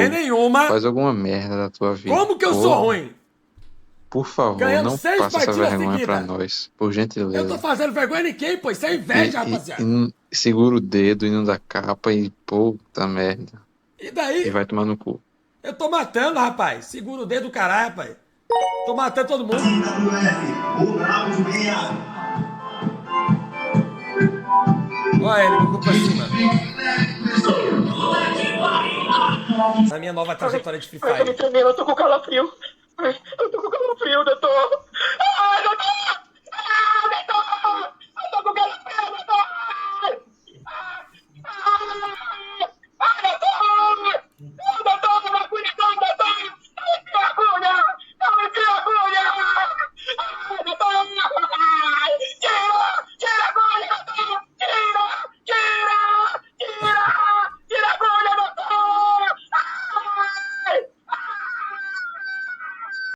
Vez nenhuma. Faz alguma merda da tua vida. Como que eu sou ruim? Por favor, Ganhando não 6 passa essa partidas vergonha pra seguidas. nós. Por Eu tô gentileza. fazendo vergonha em quem, pô? Isso é inveja, rapaziada. Segura o dedo indo da capa e puta merda. E E daí? vai tomar no cu. Eu tô matando, rapaz. Segura o dedo do caralho, rapaz. Tô matando todo mundo. Olha ele, Gugu pra cima. Na minha nova trajetória de Free Fire. Eu tô com calafrio. Eu tô com calafrio, doutor.